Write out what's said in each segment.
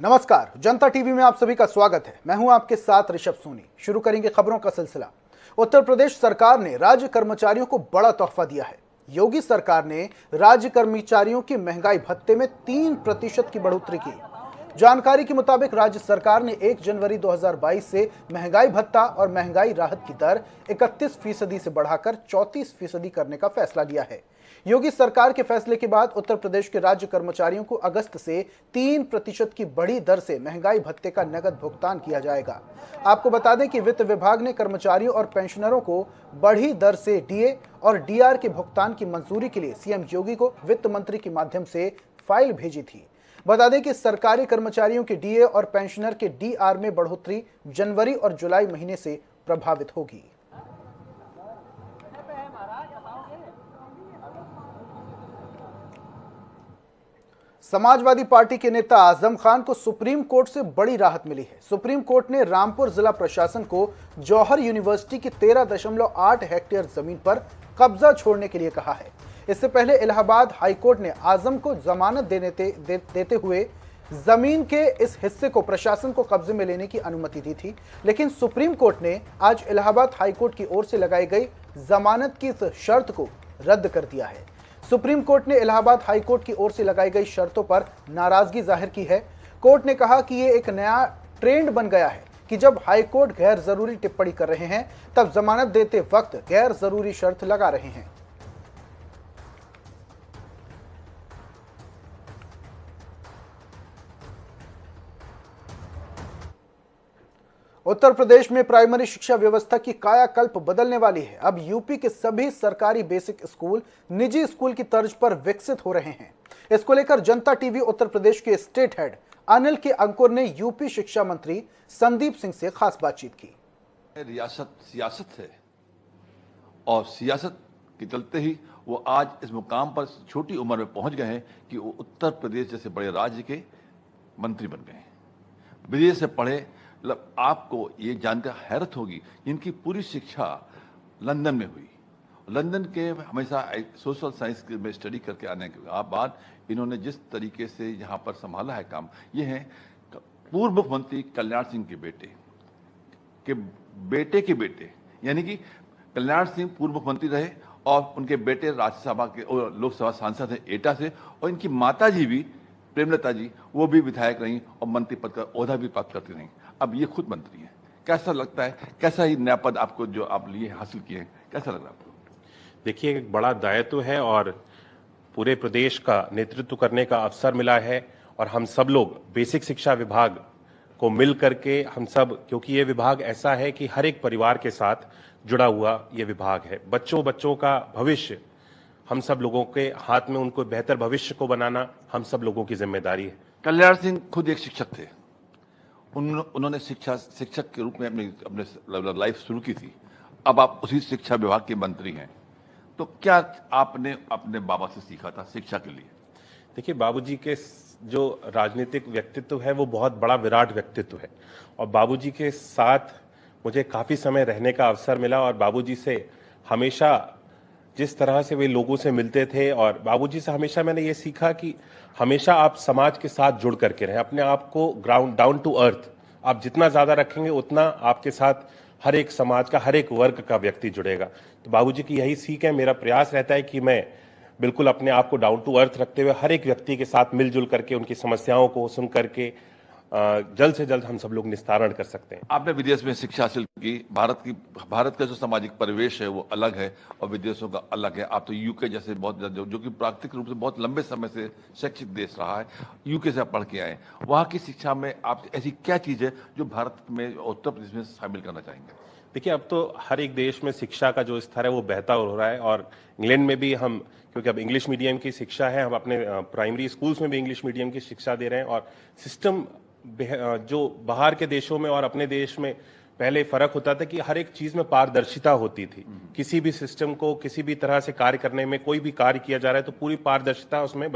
नमस्कार, जनता टीवी में आप सभी का स्वागत है। मैं हूं आपके साथ ऋषभ सोनी। शुरू करेंगे खबरों का सिलसिला। उत्तर प्रदेश सरकार ने राज्य कर्मचारियों को बड़ा तोहफा दिया है। योगी सरकार ने राज्य कर्मचारियों की महंगाई भत्ते में 3% की बढ़ोतरी की। जानकारी के मुताबिक राज्य सरकार ने 1 जनवरी 2022 से महंगाई भत्ता और महंगाई राहत की दर 31% से बढ़ाकर 34% करने का फैसला लिया है। योगी सरकार के फैसले के बाद उत्तर प्रदेश के राज्य कर्मचारियों को अगस्त से 3% की बड़ी दर से महंगाई भत्ते का नगद भुगतान किया जाएगा। आपको बता दें कि वित्त विभाग ने कर्मचारियों और पेंशनरों को बढ़ी दर से डीए और डीआर के भुगतान की मंजूरी के लिए सीएम योगी को वित्त मंत्री के माध्यम से फाइल भेजी थी। बता दें कि सरकारी कर्मचारियों के डीए और पेंशनर के डीआर में बढ़ोतरी जनवरी और जुलाई महीने से प्रभावित होगी। समाजवादी पार्टी के नेता आजम खान को सुप्रीम कोर्ट से बड़ी राहत मिली है। सुप्रीम कोर्ट ने रामपुर जिला प्रशासन को जौहर यूनिवर्सिटी की 13.8 हेक्टेयर जमीन पर कब्जा छोड़ने के लिए कहा है। इससे पहले इलाहाबाद हाईकोर्ट ने आजम को जमानत देते हुए जमीन के इस हिस्से को प्रशासन को कब्जे में लेने की अनुमति दी थी, लेकिन सुप्रीम कोर्ट ने आज इलाहाबाद हाईकोर्ट की ओर से लगाई गई जमानत की इस शर्त को रद्द कर दिया है। सुप्रीम कोर्ट ने इलाहाबाद हाईकोर्ट की ओर से लगाई गई शर्तों पर नाराजगी जाहिर की है। कोर्ट ने कहा कि ये एक नया ट्रेंड बन गया है कि जब हाईकोर्ट गैर जरूरी टिप्पणी कर रहे हैं तब जमानत देते वक्त गैर जरूरी शर्त लगा रहे हैं। उत्तर प्रदेश में प्राइमरी शिक्षा व्यवस्था की कायाकल्प बदलने वाली है। अब यूपी के सभी सरकारी बेसिक स्कूल निजी स्कूल की तर्ज पर विकसित हो रहे हैं। इसको लेकर जनता टीवी उत्तर प्रदेश के स्टेट हेड अनिल के अंकुर ने यूपी शिक्षा मंत्री संदीप सिंह से खास बातचीत की। रियासत सियासत है और सियासत के चलते ही वो आज इस मुकाम पर छोटी उम्र में पहुंच गए हैं कि वो उत्तर प्रदेश जैसे बड़े राज्य के मंत्री बन गए हैं। विदेश से पढ़े, आपको ये जानकर हैरत होगी, इनकी पूरी शिक्षा लंदन में हुई। लंदन के हमेशा सोशल साइंस में स्टडी करके आने के बाद इन्होंने जिस तरीके से यहाँ पर संभाला है काम, ये है पूर्व मुख्यमंत्री कल्याण सिंह के बेटे, यानी कि कल्याण सिंह पूर्व मुख्यमंत्री रहे और उनके बेटे राज्यसभा के और लोकसभा सांसद हैं एटा से, और इनकी माता जी भी प्रेमलता जी, वो भी विधायक रही और मंत्री पद का ओहदा भी प्राप्त करती रही। अब ये खुद मंत्री हैं। कैसा लगता है, कैसा ही नया पद आपको जो आप लिए हासिल किए हैं, कैसा लग रहा है आपको? देखिए, एक बड़ा दायित्व है और पूरे प्रदेश का नेतृत्व करने का अवसर मिला है और हम सब लोग बेसिक शिक्षा विभाग को मिल करके हम सब, क्योंकि ये विभाग ऐसा है कि हर एक परिवार के साथ जुड़ा हुआ ये विभाग है। बच्चों का भविष्य हम सब लोगों के हाथ में, उनको बेहतर भविष्य को बनाना हम सब लोगों की जिम्मेदारी है। कल्याण सिंह खुद एक शिक्षक थे। उन्होंने शिक्षक के रूप में अपने लाइफ शुरू की थी। अब आप उसी शिक्षा विभाग के मंत्री हैं, तो क्या आपने अपने बाबा से सीखा था शिक्षा के लिए? देखिए, बाबूजी के जो राजनीतिक व्यक्तित्व है वो बहुत बड़ा विराट व्यक्तित्व है और बाबूजी के साथ मुझे काफ़ी समय रहने का अवसर मिला और बाबूजी से हमेशा जिस तरह से वे लोगों से मिलते थे, और बाबूजी से हमेशा मैंने ये सीखा कि हमेशा आप समाज के साथ जुड़ करके रहें, अपने आप को ग्राउंड डाउन टू अर्थ आप जितना ज़्यादा रखेंगे उतना आपके साथ हर एक समाज का, हर एक वर्ग का व्यक्ति जुड़ेगा। तो बाबूजी की यही सीख है। मेरा प्रयास रहता है कि मैं बिल्कुल अपने आप को डाउन टू अर्थ रखते हुए हर एक व्यक्ति के साथ मिलजुल करके उनकी समस्याओं को सुन करके जल्द से जल्द हम सब लोग निस्तारण कर सकते हैं। आपने विदेश में शिक्षा हासिल की। भारत का जो सामाजिक परिवेश है वो अलग है और विदेशों का अलग है। आप तो यूके जैसे बहुत जो कि प्राकृतिक रूप से बहुत लंबे समय से शैक्षिक देश रहा है, यूके से आप पढ़ के आए, वहाँ की शिक्षा में आप ऐसी क्या चीज़ है जो भारत में, उत्तर प्रदेश में शामिल करना चाहेंगे? देखिए, अब तो हर एक देश में शिक्षा का जो स्तर है वो बेहतर हो रहा है और इंग्लैंड में भी हम, क्योंकि अब इंग्लिश मीडियम की शिक्षा है, हम अपने प्राइमरी स्कूल्स में भी इंग्लिश मीडियम की शिक्षा दे रहे हैं और सिस्टम जो बाहर के देशों में और अपने देश में पहले फर्क होता था कि हर एक चीज में पारदर्शिता होती थी। किसी भी सिस्टम को किसी भी तरह से कार्य करने में, कोई भी कार्य किया जा रहा है तो पूरी पारदर्शिता उसमें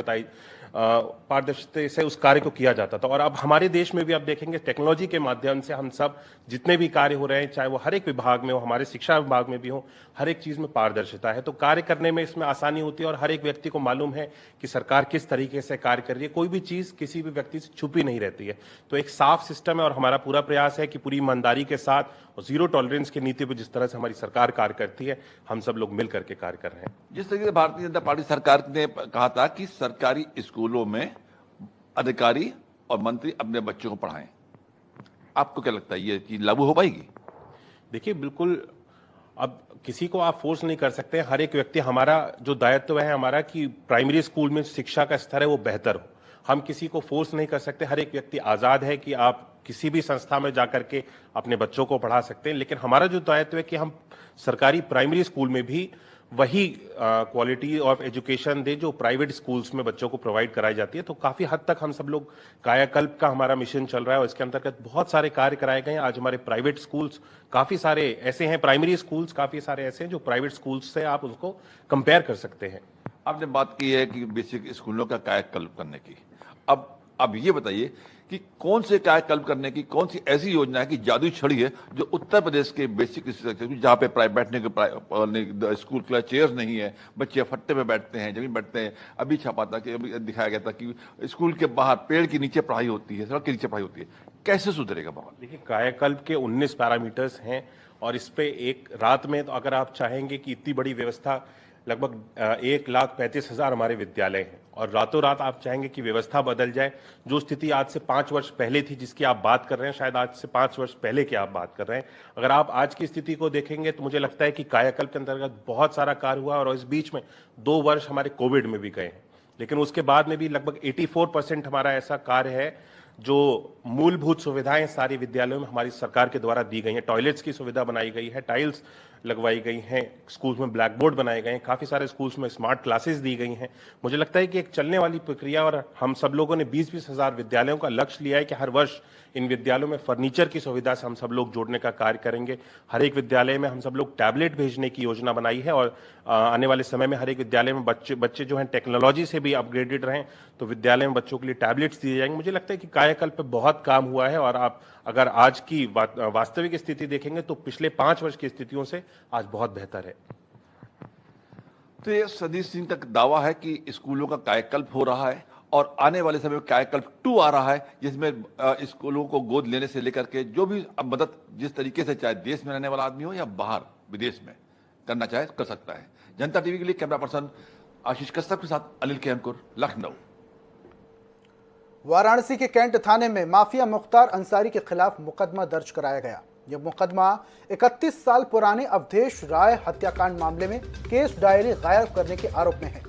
पारदर्शिता से उस कार्य को किया जाता था। और अब हमारे देश में भी आप देखेंगे टेक्नोलॉजी के माध्यम से हम सब जितने भी कार्य हो रहे हैं, चाहे वो हर एक विभाग में हो, हमारे शिक्षा विभाग में भी हो, हर एक चीज में पारदर्शिता है, तो कार्य करने में इसमें आसानी होती है और हर एक व्यक्ति को मालूम है कि सरकार किस तरीके से कार्य कर रही है। कोई भी चीज किसी भी व्यक्ति से छुपी नहीं रहती है। तो एक साफ सिस्टम है और हमारा पूरा प्रयास है कि पूरी ईमानदारी के साथ और जीरो टॉलरेंस की नीति पर जिस तरह से हमारी सरकार कार्य करती है, हम सब लोग मिल करके कार्य कर रहे हैं। जिस तरीके से भारतीय जनता पार्टी सरकार ने कहा था कि सरकारी स्कूलों में अधिकारी और मंत्री अपने बच्चों को पढ़ाएं, आपको क्या लगता है ये चीज लागू हो पाएगी? देखिए, बिल्कुल अब किसी को आप फोर्स नहीं कर सकते। हर एक व्यक्ति, हमारा जो दायित्व है हमारा कि प्राइमरी स्कूल में शिक्षा का स्तर है वो बेहतर हो। हम किसी को फोर्स नहीं कर सकते। हर एक व्यक्ति आजाद है कि आप किसी भी संस्था में जाकर के अपने बच्चों को पढ़ा सकते हैं, लेकिन हमारा जो दायित्व है कि हम सरकारी प्राइमरी स्कूल में भी वही क्वालिटी ऑफ एजुकेशन दे जो प्राइवेट स्कूल्स में बच्चों को प्रोवाइड कराई जाती है। तो काफी हद तक हम सब लोग कायाकल्प का हमारा मिशन चल रहा है और इसके अंतर्गत बहुत सारे कार्य कराए गए हैं। आज हमारे प्राइवेट स्कूल्स काफी सारे ऐसे हैं, प्राइमरी स्कूल्स काफी सारे ऐसे हैं जो प्राइवेट स्कूल्स से आप उसको कंपेयर कर सकते हैं। आपने बात की है कि बेसिक स्कूलों का कायाकल्प करने की। अब ये बताइए कि कौन से कायाकल्प करने की कौन सी ऐसी योजना है कि जादुई छड़ी है जो उत्तर प्रदेश के बेसिक जहाँ पे बैठने के स्कूल क्लास चेयर्स नहीं है, बच्चे फट्टे पे बैठते हैं, जमीन बैठते हैं। अभी छापा था कि अभी दिखाया गया था कि स्कूल के बाहर पेड़ के नीचे पढ़ाई होती है, सड़क के नीचे पढ़ाई होती है। कैसे सुधरेगा माहौल? देखिए, कायाकल्प के 19 पैरामीटर्स हैं और इस पे एक रात में, तो अगर आप चाहेंगे कि इतनी बड़ी व्यवस्था, लगभग 1,35,000 हमारे विद्यालय हैं और रातों रात आप चाहेंगे कि व्यवस्था बदल जाए। जो स्थिति आज से 5 वर्ष पहले थी जिसकी आप बात कर रहे हैं, शायद आज से 5 वर्ष पहले की आप बात कर रहे हैं, अगर आप आज की स्थिति को देखेंगे तो मुझे लगता है कि कायाकल्प के अंतर्गत बहुत सारा कार्य हुआ और इस बीच में 2 वर्ष हमारे कोविड में भी गए हैं, लेकिन उसके बाद में भी लगभग 84% हमारा ऐसा कार्य है जो मूलभूत सुविधाएं सारी विद्यालयों में हमारी सरकार के द्वारा दी गई हैं। टॉयलेट्स की सुविधा बनाई गई है, टाइल्स लगवाई गई हैं, स्कूल्स में ब्लैक बोर्ड बनाए गए हैं, काफी सारे स्कूल्स में स्मार्ट क्लासेस दी गई हैं। मुझे लगता है कि एक चलने वाली प्रक्रिया, और हम सब लोगों ने 20-20 हजार विद्यालयों का लक्ष्य लिया है कि हर वर्ष इन विद्यालयों में फर्नीचर की सुविधा से हम सब लोग जोड़ने का कार्य करेंगे। हर एक विद्यालय में हम सब लोग टैबलेट भेजने की योजना बनाई है और आने वाले समय में हर एक विद्यालय में बच्चे जो हैं टेक्नोलॉजी से भी अपग्रेडेड रहें, तो विद्यालय में बच्चों के लिए टैबलेट्स दिए जाएंगे। मुझे लगता है कि कायाकल्प पे बहुत काम हुआ है और आप अगर आज की वास्तविक स्थिति देखेंगे तो पिछले 5 वर्ष की स्थितियों से आज बहुत बेहतर है। तो ये सतीश सिंह का दावा है कि स्कूलों का कायाकल्प हो रहा है और आने वाले समय में कायाकल्प 2 आ रहा है, जिसमें स्कूलों को गोद लेने से लेकर के जो भी अब मदद जिस तरीके से चाहे देश में रहने वाला आदमी हो या बाहर विदेश में करना चाहे कर सकता है। जनता टीवी के लिए कैमरा पर्सन आशीष कश्यप के साथ अनिल केमकुर, लखनऊ। वाराणसी के कैंट थाने में माफिया मुख्तार अंसारी के खिलाफ मुकदमा दर्ज कराया गया। यह मुकदमा 31 साल पुराने अवधेश राय हत्याकांड मामले में केस डायरी गायब करने के आरोप में है।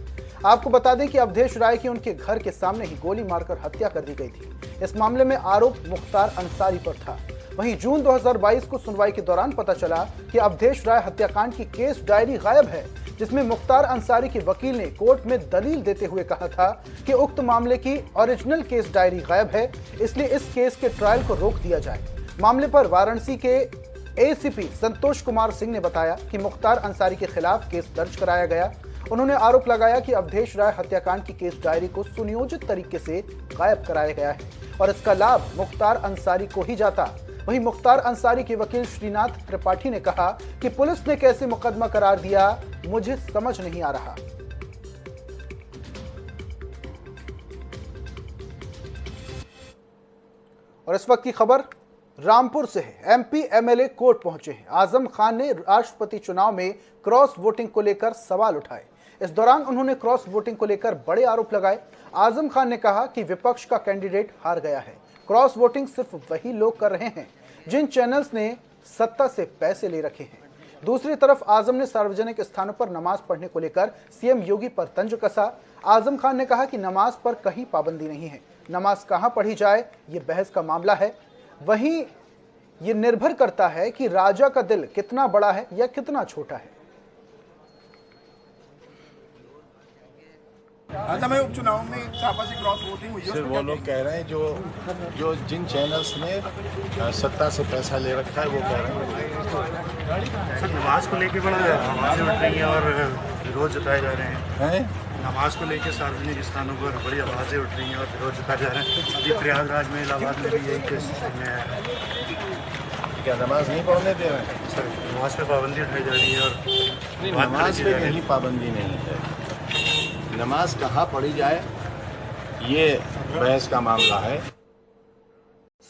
आपको बता दें कि अवधेश राय की उनके घर के सामने ही गोली मारकर हत्या कर दी गई थी। इस मामले में आरोप मुख्तार अंसारी पर था। वहीं जून 2022 को सुनवाई के दौरान पता चला कि अवधेश राय हत्याकांड की केस डायरी गायब है, जिसमें मुख्तार अंसारी के वकील ने कोर्ट में दलील देते हुए कहा था कि उक्त मामले की ओरिजिनल केस डायरी गायब है, इसलिए इस केस के ट्रायल को रोक दिया जाए। मामले पर वाराणसी के एसीपी संतोष कुमार सिंह ने बताया कि मुख्तार अंसारी के खिलाफ केस दर्ज कराया गया। उन्होंने आरोप लगाया कि अवधेश राय हत्याकांड की केस डायरी को सुनियोजित तरीके से गायब कराया गया है और इसका लाभ मुख्तार अंसारी को ही जाता। वहीं मुख्तार अंसारी के वकील श्रीनाथ त्रिपाठी ने कहा कि पुलिस ने कैसे मुकदमा करार दिया, मुझे समझ नहीं आ रहा। और इस वक्त की खबर रामपुर से है। एमपी एमएलए कोर्ट पहुंचे हैं। आजम खान ने राष्ट्रपति चुनाव में क्रॉस वोटिंग को लेकर सवाल उठाए। इस दौरान उन्होंने क्रॉस वोटिंग को लेकर बड़े आरोप लगाए। आजम खान ने कहा कि विपक्ष का कैंडिडेट हार गया है। क्रॉस वोटिंग सिर्फ वही लोग कर रहे हैं जिन चैनल्स ने सत्ता से पैसे ले रखे हैं। दूसरी तरफ आजम ने सार्वजनिक स्थानों पर नमाज पढ़ने को लेकर सीएम योगी पर तंज कसा। आजम खान ने कहा कि नमाज पर कहीं पाबंदी नहीं है, नमाज कहां पढ़ी जाए ये बहस का मामला है। वहीं ये निर्भर करता है कि राजा का दिल कितना बड़ा है या कितना छोटा है। आगामी उपचुनाव में छापा से क्रॉस वोटिंग हुई है। सिर्फ वो लोग कह रहे हैं जो जिन चैनल्स ने सत्ता से पैसा ले रखा है वो कह रहे हैं। सर, नमाज को लेके बड़ा आवाज़ें उठ रही हैं और विरोध जताए जा रहे हैं। नमाज को लेकर सार्वजनिक स्थानों पर बड़ी आवाज़ें उठ रही हैं और विरोध जताए जा रहे हैं। अभी प्रयागराज में, इलाहाबाद में भी यही केस सामने आया है। क्या नमाज नहीं पढ़ने दे रहे हैं? सर, नमाज पे पाबंदी उठाई जा रही है और नमाज पे कहीं पाबंदी नहीं है। नमाज कहाँ पढ़ी जाए ये बहस का मामला है।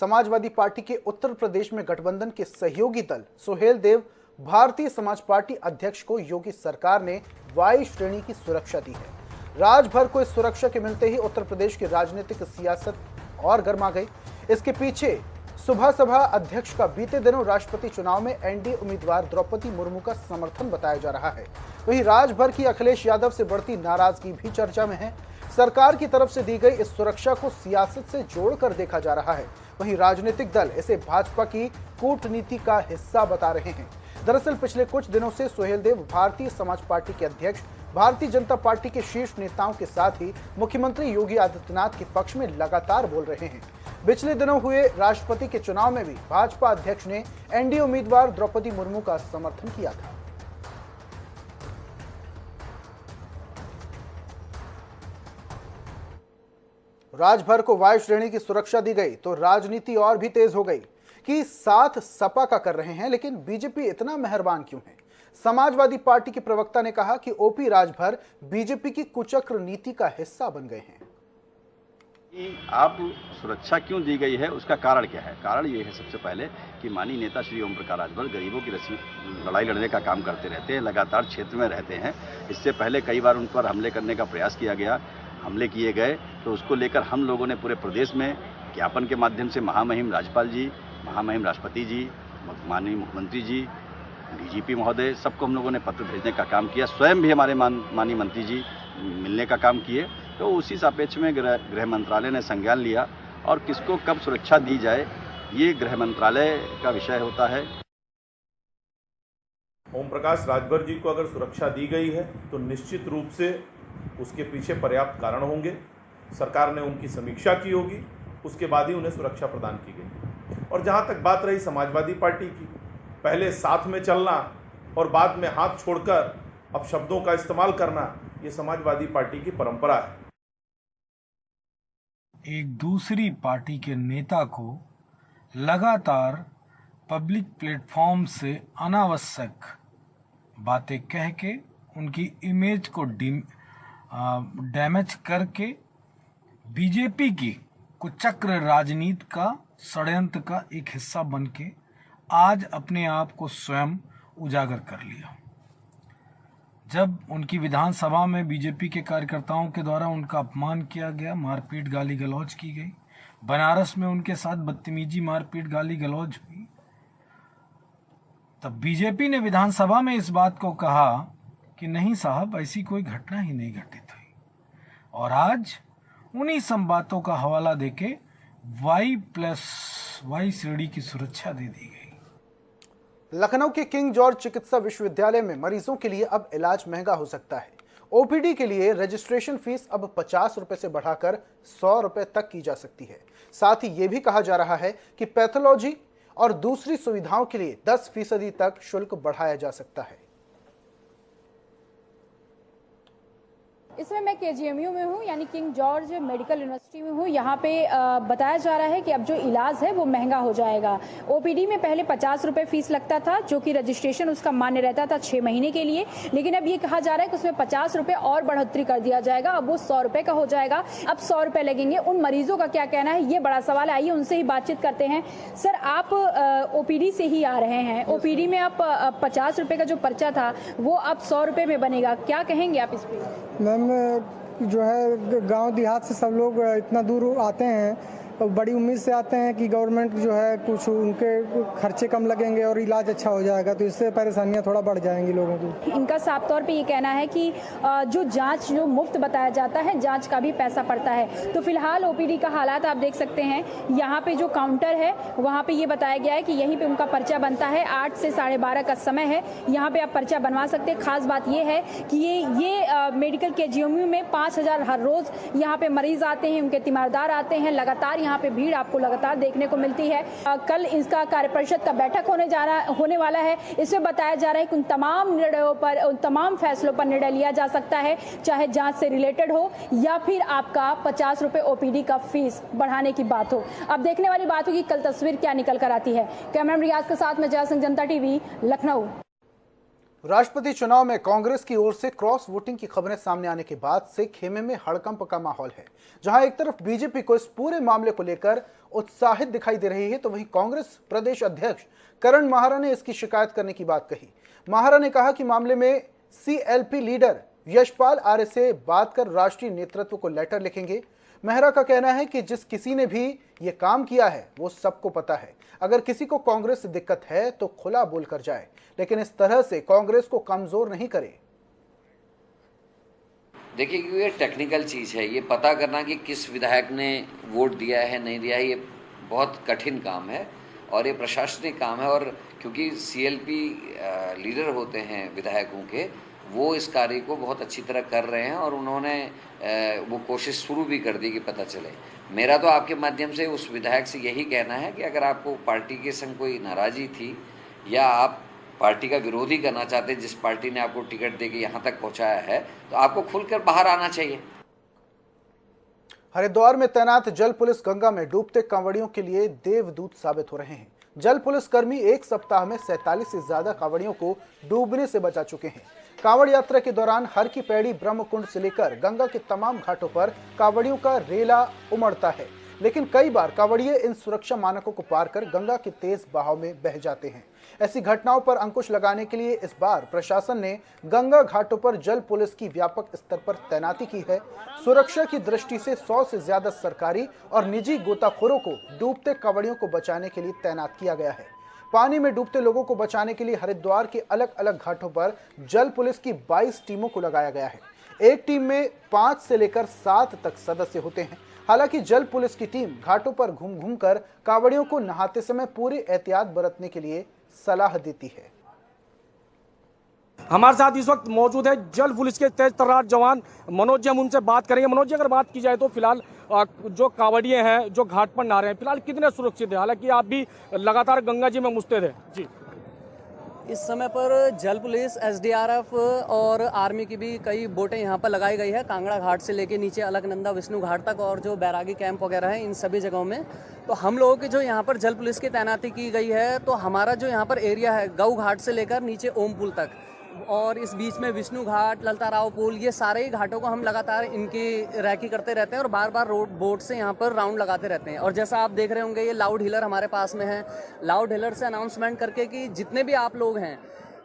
समाजवादी पार्टी के उत्तर प्रदेश में गठबंधन के सहयोगी दल सुहेल देव भारतीय समाज पार्टी अध्यक्ष को योगी सरकार ने वाई श्रेणी की सुरक्षा दी है। राजभर को इस सुरक्षा के मिलते ही उत्तर प्रदेश की राजनीतिक सियासत और गर्मा गई। इसके पीछे सुबह सभा अध्यक्ष का बीते दिनों राष्ट्रपति चुनाव में एनडीए उम्मीदवार द्रौपदी मुर्मू का समर्थन बताया जा रहा है। वहीं राजभर की अखिलेश यादव से बढ़ती नाराजगी भी चर्चा में है। सरकार की तरफ से दी गई इस सुरक्षा को सियासत से जोड़कर देखा जा रहा है। वहीं राजनीतिक दल इसे भाजपा की कूटनीति का हिस्सा बता रहे हैं। दरअसल पिछले कुछ दिनों से सुहेल देव भारतीय समाज पार्टी के अध्यक्ष, भारतीय जनता पार्टी के शीर्ष नेताओं के साथ ही मुख्यमंत्री योगी आदित्यनाथ के पक्ष में लगातार बोल रहे हैं। पिछले दिनों हुए राष्ट्रपति के चुनाव में भी भाजपा अध्यक्ष ने एनडीए उम्मीदवार द्रौपदी मुर्मू का समर्थन किया था। राजभर को वायु श्रेणी की सुरक्षा दी गई तो राजनीति और भी तेज हो गई कि साथ सपा का कर रहे हैं, लेकिन बीजेपी इतना मेहरबान क्यों है? समाजवादी पार्टी के प्रवक्ता ने कहा कि ओपी राजभर बीजेपी की कुचक्र नीति का हिस्सा बन गए हैं। आप सुरक्षा क्यों दी गई है, उसका कारण क्या है? कारण ये है सबसे पहले कि माननीय नेता श्री ओम प्रकाश राजभर गरीबों की लड़ाई लड़ने का काम करते रहते हैं, लगातार क्षेत्र में रहते हैं। इससे पहले कई बार उन पर हमले करने का प्रयास किया गया, हमले किए गए, तो उसको लेकर हम लोगों ने पूरे प्रदेश में ज्ञापन के माध्यम से महामहिम राज्यपाल जी, महामहिम राष्ट्रपति जी, माननीय मुख्यमंत्री जी, डीजीपी महोदय, सबको हम लोगों ने पत्र भेजने का काम किया। स्वयं भी हमारे माननीय मंत्री जी मिलने का काम किए। तो उसी सापेक्ष में गृह मंत्रालय ने संज्ञान लिया और किसको कब सुरक्षा दी जाए ये गृह मंत्रालय का विषय होता है। ओम प्रकाश राजभर जी को अगर सुरक्षा दी गई है तो निश्चित रूप से उसके पीछे पर्याप्त कारण होंगे। सरकार ने उनकी समीक्षा की होगी, उसके बाद ही उन्हें सुरक्षा प्रदान की गई। और जहां तक बात रही समाजवादी पार्टी की, पहले साथ में चलना और बाद में हाथ छोड़कर अब शब्दों का इस्तेमाल करना, ये समाजवादी पार्टी की परंपरा है। एक दूसरी पार्टी के नेता को लगातार पब्लिक प्लेटफॉर्म से अनावश्यक बातें कह के उनकी इमेज को डैमेज करके बीजेपी की कुचक्र राजनीति का षड्यंत्र का एक हिस्सा बन के आज अपने आप को स्वयं उजागर कर लिया। जब उनकी विधानसभा में बीजेपी के कार्यकर्ताओं के द्वारा उनका अपमान किया गया, मारपीट गाली गलौज की गई, बनारस में उनके साथ बदतमीजी मारपीट गाली गलौज हुई, तब बीजेपी ने विधानसभा में इस बात को कहा कि नहीं साहब, ऐसी कोई घटना ही नहीं घटित हुई। और आज उन्हीं संबातों का हवाला देके वाई श्रेणी की सुरक्षा दे दी गई। लखनऊ के किंग जॉर्ज चिकित्सा विश्वविद्यालय में मरीजों के लिए अब इलाज महंगा हो सकता है। ओपीडी के लिए रजिस्ट्रेशन फीस अब 50 रुपए से बढ़ाकर 100 रुपए तक की जा सकती है। साथ ही ये भी कहा जा रहा है कि पैथोलॉजी और दूसरी सुविधाओं के लिए 10% तक शुल्क बढ़ाया जा सकता है। इसमें मैं केजीएमयू में हूँ, यानी किंग जॉर्ज मेडिकल यूनिवर्सिटी में हूँ। यहाँ पे बताया जा रहा है कि अब जो इलाज है वो महंगा हो जाएगा। ओपीडी में पहले 50 रुपये फीस लगता था, जो कि रजिस्ट्रेशन उसका मान्य रहता था 6 महीने के लिए, लेकिन अब ये कहा जा रहा है कि उसमें 50 रुपये और बढ़ोतरी कर दिया जाएगा। अब वो 100 रुपये का हो जाएगा। अब 100 रुपये लगेंगे। उन मरीजों का क्या कहना है, ये बड़ा सवाल है। आइए उनसे ही बातचीत करते हैं। सर, आप ओपीडी से ही आ रहे हैं। ओपीडी में आप 50 रुपये का जो पर्चा था वो अब 100 रुपये में बनेगा, क्या कहेंगे आप इस पर? मैम, जो है गांव देहात से सब लोग इतना दूर आते हैं, बड़ी उम्मीद से आते हैं कि गवर्नमेंट जो है कुछ उनके खर्चे कम लगेंगे और इलाज अच्छा हो जाएगा, तो इससे परेशानियां थोड़ा बढ़ जाएंगी लोगों की। इनका साफ तौर पे ये कहना है कि जो जांच जो मुफ्त बताया जाता है, जांच का भी पैसा पड़ता है। तो फिलहाल ओपीडी का हालात आप देख सकते हैं। यहाँ पे जो काउंटर है वहाँ पे ये बताया गया है कि यहीं पे उनका पर्चा बनता है। 8 से 12:30 का समय है। यहाँ पे आप पर्चा बनवा सकते हैं। खास बात ये है कि ये मेडिकल केजीएमयू में 5000 हर रोज यहाँ पे मरीज आते हैं, उनके तीमारदार आते हैं, लगातार यहाँ पे भीड़ आपको लगातार देखने को मिलती है। कल इसका कार्य परिषद का बैठक होने वाला है। इसमें बताया जा रहा है कि उन तमाम निर्णयों पर, उन तमाम फैसलों पर निर्णय लिया जा सकता है, चाहे जांच से रिलेटेड हो या फिर आपका 50 रुपए ओपीडी का फीस बढ़ाने की बात हो। अब देखने वाली बात होगी कल तस्वीर क्या निकल कर आती है। कैमरामैन रियाज के साथ में जय सिंह, जनता टीवी, लखनऊ। राष्ट्रपति चुनाव में कांग्रेस की ओर से क्रॉस वोटिंग की खबरें सामने आने के बाद से खेमे में हड़कंप का माहौल है। जहां एक तरफ बीजेपी को इस पूरे मामले को लेकर उत्साहित दिखाई दे रही है, तो वहीं कांग्रेस प्रदेश अध्यक्ष करण माहरा ने इसकी शिकायत करने की बात कही। माहरा ने कहा कि मामले में सीएलपी लीडर यशपाल आर्य से बात कर राष्ट्रीय नेतृत्व को लेटर लिखेंगे। मेहरा का कहना है कि जिस किसी ने भी ये काम किया है वो सबको पता है। अगर किसी को कांग्रेस से दिक्कत है तो खुला बोलकर जाए, लेकिन इस तरह से कांग्रेस को कमजोर नहीं करे। देखिए, क्योंकि ये टेक्निकल चीज़ है, ये पता करना कि किस विधायक ने वोट दिया है नहीं दिया है, ये बहुत कठिन काम है और ये प्रशासनिक काम है। और क्योंकि सीएलपी लीडर होते हैं विधायकों के, वो इस कार्य को बहुत अच्छी तरह कर रहे हैं और उन्होंने वो कोशिश शुरू भी कर दी कि पता चले। मेरा तो आपके माध्यम से उस विधायक से यही कहना है कि अगर आपको पार्टी के संग कोई नाराज़ी थी या आप पार्टी का विरोधी करना चाहते हैं, जिस पार्टी ने आपको टिकट देके यहाँ तक पहुँचाया है, तो आपको खुलकर बाहर आना चाहिए। हरिद्वार में तैनात जल पुलिस गंगा में डूबते कांवड़ियों के लिए देवदूत साबित हो रहे हैं। जल पुलिस कर्मी एक सप्ताह में 47 से ज्यादा कांवड़ियों को डूबने से बचा चुके हैं। कांवड़ यात्रा के दौरान हर की पैड़ी ब्रह्मकुंड से लेकर गंगा के तमाम घाटों पर कांवड़ियों का रेला उमड़ता है, लेकिन कई बार कांवड़िये इन सुरक्षा मानकों को पार कर गंगा के तेज बहाव में बह जाते हैं। ऐसी घटनाओं पर अंकुश लगाने के लिए इस बार प्रशासन ने गंगा घाटों पर जल पुलिस की व्यापक स्तर पर तैनाती की है। सुरक्षा की दृष्टि से 100 से ज्यादा सरकारी और निजी गोताखोरों को डूबते कांवड़ियों को बचाने के लिए तैनात किया गया है। पानी में डूबते लोगों को बचाने के लिए हरिद्वार के अलग अलग घाटों पर जल पुलिस की 22 टीमों को लगाया गया है। एक टीम में 5 से लेकर 7 तक सदस्य होते हैं। हालांकि जल पुलिस की टीम घाटों पर घूम घूम कर कांवड़ियों को नहाते समय पूरी एहतियात बरतने के लिए सलाह देती है। हमारे साथ इस वक्त मौजूद है जल पुलिस के तेज तर्रार जवान मनोज जी, हम उनसे बात करेंगे। मनोज जी, अगर बात की जाए तो फिलहाल जो कांवड़िये हैं जो घाट पर नहा रहे हैं, फिलहाल कितने सुरक्षित है? हालांकि आप भी लगातार गंगा जी में मुस्तैद है जी। इस समय पर जल पुलिस, एसडीआरएफ और आर्मी की भी कई बोटें यहाँ पर लगाई गई है, कांगड़ा घाट से लेके नीचे अलकनंदा विष्णु घाट तक, और जो बैरागी कैंप वगैरह है इन सभी जगहों में। तो हम लोगों की जो यहाँ पर जल पुलिस की तैनाती की गई है, तो हमारा जो यहाँ पर एरिया है गऊ घाट से लेकर नीचे ओम पुल तक, और इस बीच में विष्णु घाट, ललता राव पुल, ये सारे ही घाटों को हम लगातार इनकी रैकी करते रहते हैं और बार बार बोट से यहाँ पर राउंड लगाते रहते हैं। और जैसा आप देख रहे होंगे, ये लाउड हिलर हमारे पास में है। लाउड हिलर से अनाउंसमेंट करके कि जितने भी आप लोग हैं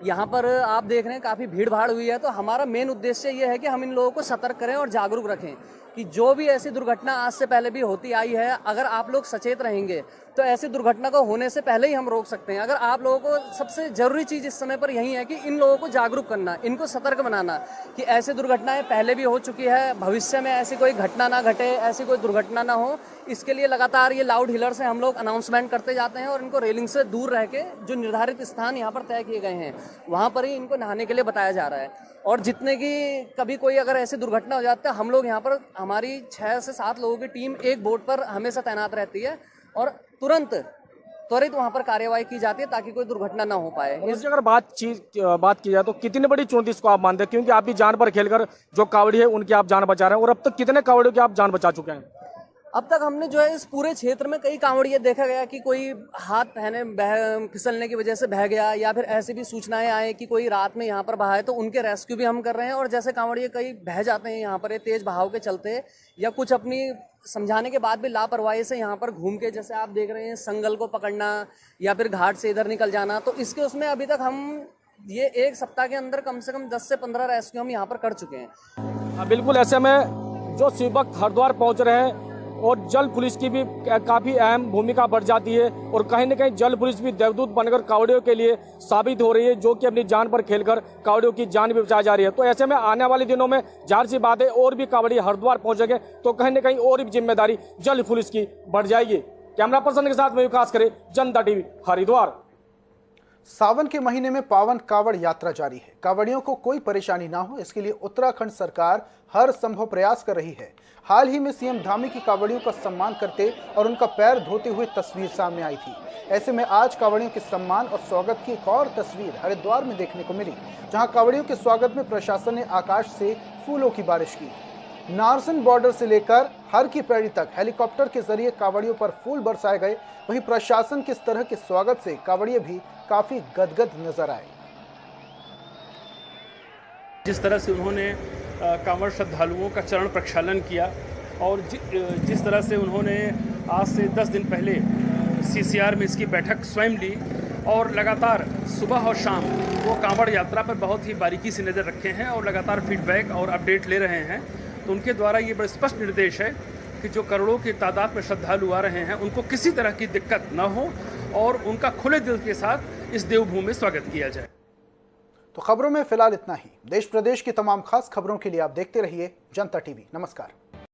यहाँ पर, आप देख रहे हैं काफ़ी भीड़ भाड़ हुई है, तो हमारा मेन उद्देश्य ये है कि हम इन लोगों को सतर्क करें और जागरूक रखें कि जो भी ऐसी दुर्घटना आज से पहले भी होती आई है, अगर आप लोग सचेत रहेंगे तो ऐसी दुर्घटना को होने से पहले ही हम रोक सकते हैं। अगर आप लोगों को, सबसे जरूरी चीज़ इस समय पर यही है कि इन लोगों को जागरूक करना, इनको सतर्क बनाना कि ऐसी दुर्घटनाएं पहले भी हो चुकी है, भविष्य में ऐसी कोई घटना ना घटे, ऐसी कोई दुर्घटना ना हो। इसके लिए लगातार ये लाउड हिलर से हम लोग अनाउंसमेंट करते जाते हैं और इनको रेलिंग से दूर रह के जो निर्धारित स्थान यहाँ पर तय किए गए हैं वहाँ पर ही इनको नहाने के लिए बताया जा रहा है। और जितने की कभी कोई अगर ऐसी दुर्घटना हो जाती है, हम लोग यहाँ पर, हमारी 6 से 7 लोगों की टीम एक बोट पर हमेशा तैनात रहती है और त्वरित वहाँ पर कार्यवाही की जाती है ताकि कोई दुर्घटना ना हो पाए। अगर बात की जाए तो कितनी बड़ी चुनौती इसको आप मानते हैं, क्योंकि आप भी जान पर खेलकर जो कांवड़ी है उनकी आप जान बचा रहे हैं, और अब तक कितने कांवड़ियों की आप जान बचा चुके हैं? अब तक हमने जो है इस पूरे क्षेत्र में कई कांवड़िये देखा गया कि कोई हाथ फिसलने की वजह से बह गया, या फिर ऐसी भी सूचनाएं आए कि कोई रात में यहाँ पर बहा है, तो उनके रेस्क्यू भी हम कर रहे हैं। और जैसे कांवड़िये कई बह जाते हैं यहाँ पर तेज बहाव के चलते, या कुछ अपनी समझाने के बाद भी लापरवाही से यहाँ पर घूम के, जैसे आप देख रहे हैं, संगल को पकड़ना या फिर घाट से इधर निकल जाना, तो इसके उसमें अभी तक हम ये एक सप्ताह के अंदर कम से कम 10 से 15 रेस्क्यू हम यहाँ पर कर चुके हैं। बिल्कुल, ऐसे में जो शिव भक्त हरिद्वार पहुँच रहे हैं और जल पुलिस की भी काफ़ी अहम भूमिका बढ़ जाती है, और कहीं न कहीं जल पुलिस भी देवदूत बनकर कांवड़ियों के लिए साबित हो रही है, जो कि अपनी जान पर खेलकर कांवड़ियों की जान भी बचाई जा रही है। तो ऐसे में आने वाले दिनों में जाहिर सी बात है, और भी कांवड़ी हरिद्वार पहुंचेंगे तो कहीं न कहीं और भी जिम्मेदारी जल पुलिस की बढ़ जाएगी। कैमरा पर्सन के साथ में विकास करे, जनता टीवी, हरिद्वार। सावन के महीने में पावन कांवड़ यात्रा जारी है। कांवड़ियों को कोई परेशानी ना हो, इसके लिए उत्तराखंड सरकार हर संभव प्रयास कर रही है। हाल ही में सीएम धामी की कांवड़ियों का सम्मान करते और उनका पैर धोते हुए तस्वीर सामने आई थी। ऐसे में आज कांवड़ियों के सम्मान और स्वागत की एक और तस्वीर हरिद्वार में देखने को मिली, जहां कांवड़ियों के स्वागत में प्रशासन ने आकाश से फूलों की बारिश की। नारसन बॉर्डर से लेकर हर की पैड़ी तक हेलीकॉप्टर के जरिए कांवड़ियों पर फूल बरसाए गए। वहीं प्रशासन के इस तरह के स्वागत से कांवड़िए भी काफी गदगद नजर आए। जिस तरह से उन्होंने कांवड़ श्रद्धालुओं का चरण प्रक्षालन किया और जिस तरह से उन्होंने आज से 10 दिन पहले सीसीआर में इसकी बैठक स्वयं ली और लगातार सुबह और शाम वो कांवड़ यात्रा पर बहुत ही बारीकी से नज़र रखे हैं और लगातार फीडबैक और अपडेट ले रहे हैं, तो उनके द्वारा ये बड़ा स्पष्ट निर्देश है कि जो करोड़ों की तादाद में श्रद्धालु आ रहे हैं उनको किसी तरह की दिक्कत न हो और उनका खुले दिल के साथ इस देवभूमि में स्वागत किया जाए। तो खबरों में फिलहाल इतना ही। देश प्रदेश की तमाम खास खबरों के लिए आप देखते रहिए जनता टीवी। नमस्कार।